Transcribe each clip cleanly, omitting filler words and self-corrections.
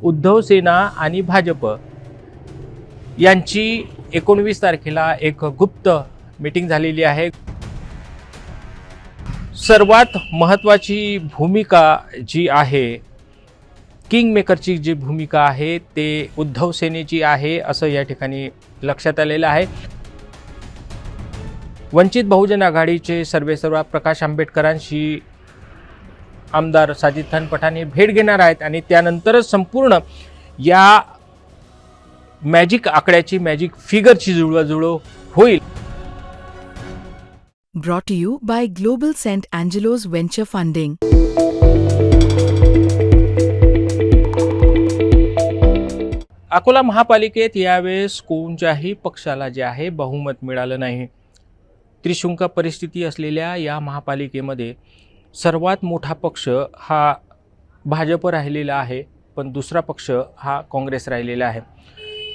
उद्धव सेना आणि भाजप यांची 19 तारखेला एक गुप्त मीटिंग झालेली आहे। सर्वात महत्त्वाची भूमिका जी आहे, किंग मेकरची जी भूमिका आहे ते उद्धव सेनेची आहे असं या ठिकाणी लक्षात आलेलं आहे। वंचित बहुजन आघाडीचे सर्वेसर्वा प्रकाश आंबेडकरांशी आमदार साजिद खान पठाण हे भेट घेणार आहेत आणि त्यानंतरच संपूर्ण या मॅजिक आकड्याची, मॅजिक फिगरची जुळवाजुळव होईल। Brought to you by Global St. Angelo's Venture Funding. Akola महापालिकेत यावेळेस कोणत्याही पक्षाला जे आहे बहुमत मिळालं नाही। त्रिशंकू परिस्थिती असलेल्या या महापालिकेमध्ये सर्वात मोठा पक्ष हा भाजप राहिलेला आहे, पण दुसरा पक्ष हा काँग्रेस राहिलेला आहे।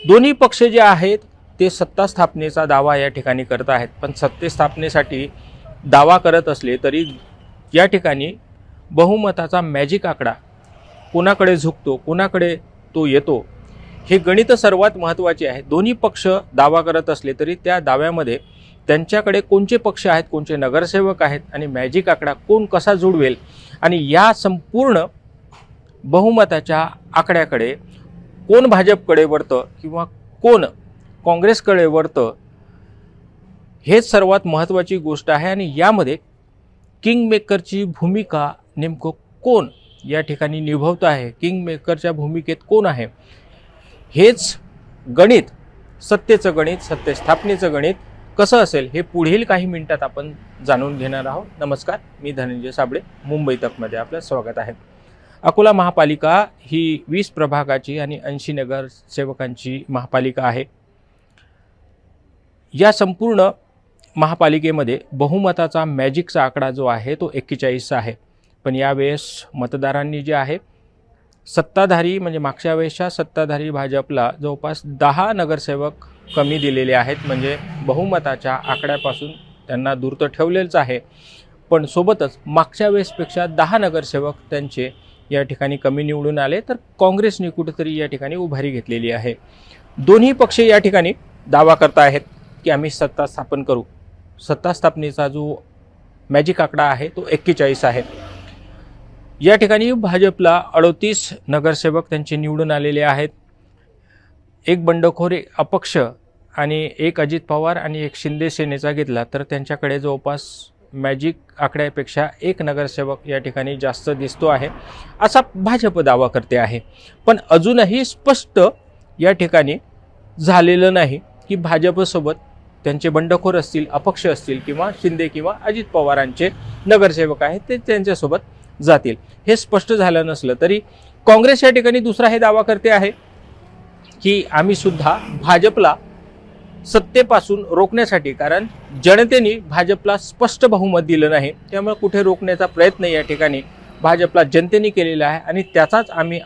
दोन्ही पक्ष जे आहेत ते सत्ता स्थापनेचा दावा या ठिकाणी करत आहेत, पण सत्ते स्थापनेसाठी दावा करत असले तरी या ठिकाणी बहुमताचा मॅजिक आकडा कोणाकडे झुकतो, कोणाकडे तो येतो, हे गणित सर्वात महत्त्वाचे आहे। दोन्ही पक्ष दावा करत असले तरी त्या दाव्यामध्ये त्यांच्याकडे कोणते पक्ष आहेत, कोणते नगरसेवक आहेत आणि मॅजिक आकडा कोण कसा जुळवेल आणि या संपूर्ण बहुमताच्या आकड्याकडे कोण भाजपकडे वळतं किंवा कोण काँग्रेसकडे वळतं, हेच सर्वात महत्त्वाची गोष्ट आहे। आणि यामध्ये किंग मेकरची भूमिका नेमकं कोण या ठिकाणी निभावत आहे, किंग मेकरच्या भूमिकेत कोण आहे, हेच गणित, सत्तेचं गणित, सत्ते स्थापनेचं गणित कसं असेल हे पुढील काही मिनिटात आपण जाणून घेणार आहोत। नमस्कार, मी धनंजय साबळे, मुंबई तकमध्ये आपलं स्वागत आहे। अकोला महापालिका ही 20 प्रभागाची आणि 80 नगरसेवकांची महापालिका आहे। या संपूर्ण महापालिकेमध्ये बहुमताचा मॅजिकचा आकडा जो आहे तो 41 आहे, पण यावेळेस मतदारांनी जे आहे सत्ताधारी म्हणजे मागच्या वेळेसच्या सत्ताधारी भाजपला जवळपास 10 नगरसेवक कमी दिलेले आहेत, म्हणजे बहुमताच्या आकड्यापासून त्यांना दूर तर ठेवलेलंच आहे, पण सोबतच मागच्या वेळेसपेक्षा 10 नगरसेवक त्यांचे या ठिकाणी कमी निवडून आले, तर काँग्रेसने कुठेतरी या ठिकाणी उभारी घेतलेली आहे। दोन्ही पक्ष या ठिकाणी दावा करत आहेत की आम्ही सत्ता स्थापन करू। सत्ता स्थापनेचा जो मॅजिक आकडा आहे तो 41 आहे। या ठिकाणी भाजपला 38 नगरसेवक त्यांचे निवडून आलेले आहेत। एक बंडखोर अपक्ष आणि एक अजित पवार आणि एक शिंदे सेनेचा घेतला तर त्यांच्याकडे जवळपास मॅजिक आकड्यापेक्षा एक नगरसेवक या ठिकाणी जास्त दिसतो आहे असा भाजप दावा करते आहे। पण अजूनही स्पष्ट या ठिकाणी झालेलं नाही की भाजपसोबत त्यांचे बंडखोर असतील, अपक्ष असतील किंवा शिंदे किंवा अजित पवारांचे नगरसेवक आहेत ते त्यांच्यासोबत जातील, हे स्पष्ट झालं नसलं तरी काँग्रेस या ठिकाणी दुसरा हे दावा करते आहे की आम्ही सुद्धा भाजपला सत्तेपासून रोखण्यासाठी, कारण जनतेने भाजपला स्पष्ट बहुमत दिलं नाही, त्यामुळे कुठे रोखण्याचा प्रयत्न या ठिकाणी भाजपला जनतेने केलेला आहे आणि त्याचाच आम्ही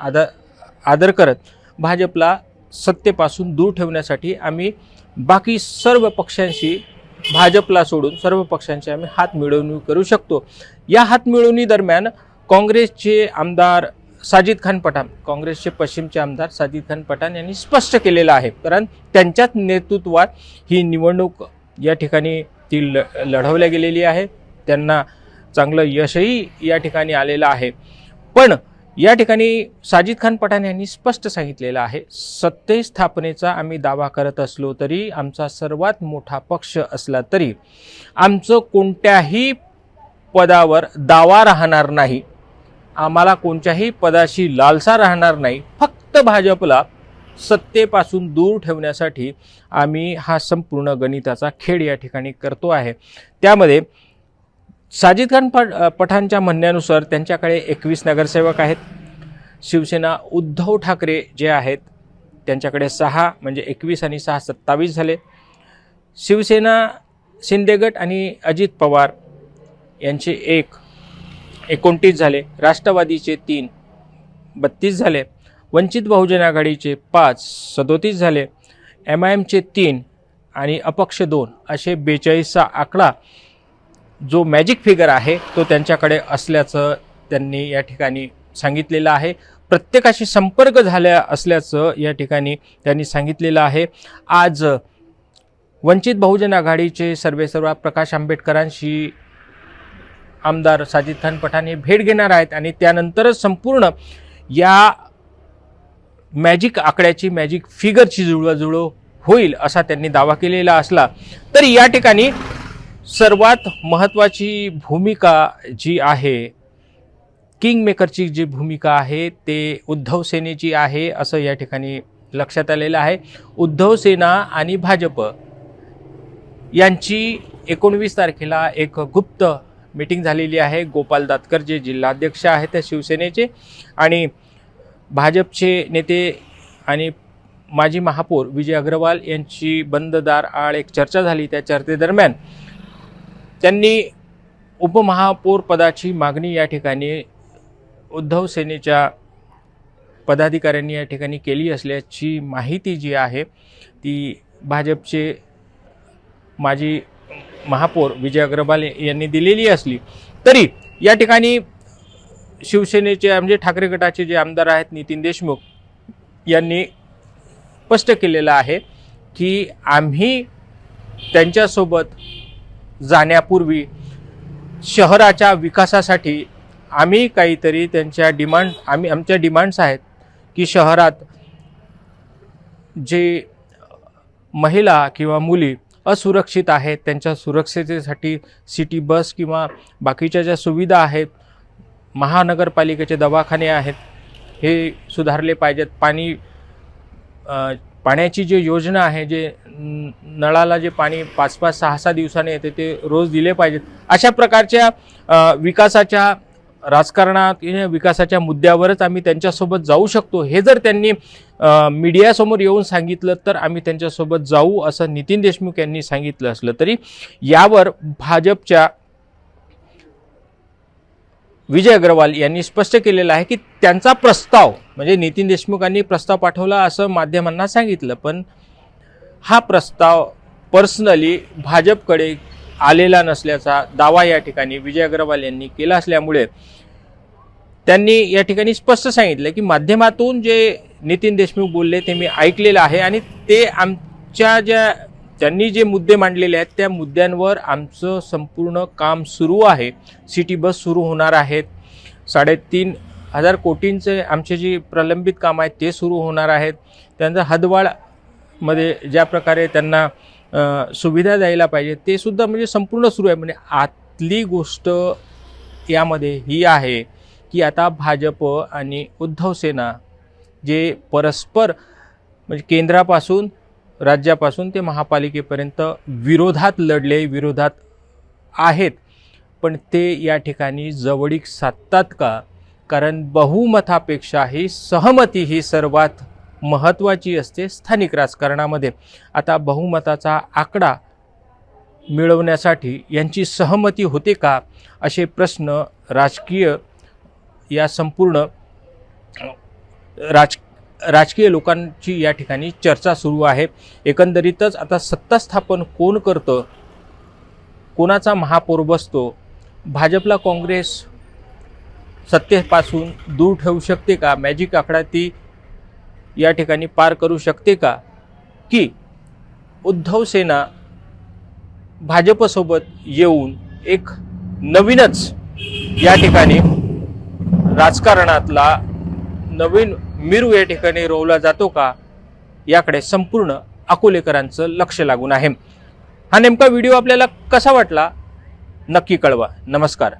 आदर करत भाजपला सत्तेपासून दूर ठेवण्यासाठी आम्ही बाकी सर्व पक्षांशी, भाजपला सोडून सर्व पक्षांशी आम्ही हात मिळवणी करू शकतो। या हात मिळवणी दरम्यान काँग्रेसचे आमदार साजिद खान पठाण, काँग्रेसचे पश्चिमचे आमदार साजिद खान पठाण यांनी स्पष्ट केलेलं आहे, कारण त्यांच्याच नेतृत्वात ही निवडणूक या ठिकाणी ती लढवल्या गेलेली आहे, त्यांना चांगलं यशही या ठिकाणी आलेलं आहे। पण या ठिकाणी साजिद खान पठाण यांनी स्पष्ट सांगितलेलं आहे, सत्ते स्थापनेचा आम्ही दावा करत असलो तरी, आमचा सर्वात मोठा पक्ष असला तरी आमचं कोणत्याही पदावर दावा राहणार नाही, आम्हाला कोणत्याही पदाशी लालसा राहणार नाही, फक्त भाजपला सत्तेपासून दूर ठेवण्यासाठी आम्ही हा संपूर्ण गणिताचा खेळ या ठिकाणी करतो आहे। त्यामध्ये साजिद खान पठाणच्या म्हणण्यानुसार त्यांच्याकडे 21 नगरसेवक आहेत। शिवसेना उद्धव ठाकरे जे आहेत त्यांच्याकडे 6, म्हणजे 21 आणि 6 27 झाले। शिवसेना शिंदे गट आणि अजित पवार यांचे 29 झाले। राष्ट्रवादीचे 3 32 झाले। वंचित बहुजन आघाडीचे 5 37 झाले। MIMचे 3 आणि अपक्ष 2 असे 42चा आकडा जो मॅजिक फिगर आहे तो त्यांच्याकडे असल्याचं त्यांनी या ठिकाणी सांगितलेलं आहे। प्रत्येकाशी संपर्क झाला असल्याचं या ठिकाणी त्यांनी सांगितलेलं आहे. आज वंचित बहुजन आघाडीचे सर्वेसर्वा प्रकाश आंबेडकरांशी आमदार साजिद खान पठाण हे भेट घेणार आहेत आणि त्यानंतरच संपूर्ण या मॅजिक आकड्याची, मॅजिक फिगरची जुळवाजुळव होईल असा त्यांनी दावा केलेला असला तरी या ठिकाणी सर्वात महत्त्वाची भूमिका जी आहे, किंग मेकरची जी भूमिका आहे ते उद्धव सेनेची आहे असं या ठिकाणी लक्षात आलेलं आहे. उद्धव सेना आणि भाजप यांची 19 तारखेला एक गुप्त मीटिंग झालेली आहे. गोपाल दातकर जे जिल्हाध्यक्ष आहेत त्या शिवसेनेचे आणि भाजपचे नेते आणि माजी महापौर विजय अग्रवाल यांची बंद दार आड एक चर्चा झाली. त्या चर्चेदरम्यान त्यांनी उपमहापौर पदाची मागणी या ठिकाणी उद्धव सेनेच्या पदाधिकाऱ्यांनी या ठिकाणी केली असल्याची माहिती जी आहे ती भाजपचे माजी महापौर विजय अग्रवाल यांनी दिलेली असली तरी या ठिकाणी शिवसेनेचे म्हणजे ठाकरे गटाचे जे आमदार आहेत नितीन देशमुख यांनी स्पष्ट केलेलं आहे की आम्ही त्यांच्यासोबत जाण्यापूर्वी शहराच्या विकासासाठी आम्ही काहीतरी त्यांच्या आमच्या डिमांड्स आहेत की शहरात जे महिला किंवा मुली असुरक्षित आहेत त्यांच्या सुरक्षिततेसाठी सिटी बस किंवा बाकीच्या ज्या सुविधा आहेत, महानगरपालिकेचे दवाखाने आहेत हे सुधारले पाहिजेत. पाण्याची जी योजना आहे, जे नळाला जे पाणी 5-5, 6-6 दिवसाने येते ते रोज दिले पाहिजेत. अशा प्रकारच्या विकासाच्या राजकारणात विकासाच्या मुद्द्यावरच आम्ही त्यांच्यासोबत जाऊ शकतो हे जर त्यांनी मीडियासमोर येऊन सांगितलं तर आम्ही त्यांच्यासोबत जाऊ असं नितीन देशमुख यांनी सांगितलं असलं तरी यावर भाजपच्या विजय अग्रवाल यांनी स्पष्ट केलेलं आहे की त्यांचा प्रस्ताव म्हणजे नितीन देशमुखांनी प्रस्ताव पाठवला असं माध्यमांना सांगितलं, पण हा प्रस्ताव पर्सनली भाजपकडे आलेला नसल्याचा दावा या ठिकाणी विजय अग्रवाल यांनी केला असल्यामुळे त्यांनी या ठिकाणी स्पष्ट सांगितलं की माध्यमातून जे नितीन देशमुख बोलले ते मी ऐकलेलं आहे आणि ते आमच्या त्यांनी जे मुद्दे मांडलेले आहेत त्या मुद्द्यांवर आमचं संपूर्ण काम सुरू आहे. सिटी बस सुरू होणार आहेत, 3,500 कोटींचे आमचे जे प्रलंबित काम आहेत ते सुरू होणार आहेत. त्यांचं हदवाडमध्ये ज्या प्रकारे त्यांना सुविधा द्यायला पाहिजे ते सुद्धा म्हणजे संपूर्ण सुरू आहे. म्हणजे आतली गोष्ट यामध्ये ही आहे की आता भाजप आणि उद्धव सेना जे परस्पर म्हणजे केंद्रापासून राज्यापासून ते महापालिकेपर्यंत विरोधात आहेत, पण ते या ठिकाणी जवळीक साधतात का? कारण बहुमतापेक्षा ही सहमती ही सर्वात महत्त्वाची असते स्थानिक राजकारणामध्ये. आता बहुमताचा आकडा मिळवण्यासाठी यांची सहमती होते का असे प्रश्न या संपूर्ण राजकीय लोकांची या ठिकाणी चर्चा सुरू आहे. एकंदरीतच आता सत्ता स्थापन कोण करतं, कोणाचा महापौर बसतो, भाजपला काँग्रेस सत्तेपासून दूर ठेवू शकते का, मॅजिक आकडा ती या ठिकाणी पार करू शकते का, की उद्धव सेना भाजपसोबत येऊन एक नवीनच या ठिकाणी राजकारणातला नवीन मिरू या ठिकाणी रोवला जातो का याकडे संपूर्ण अकोलेकरांचं लक्ष लागून आहे. हा नेमका व्हिडिओ आपल्याला कसा वाटला नक्की कळवा. नमस्कार.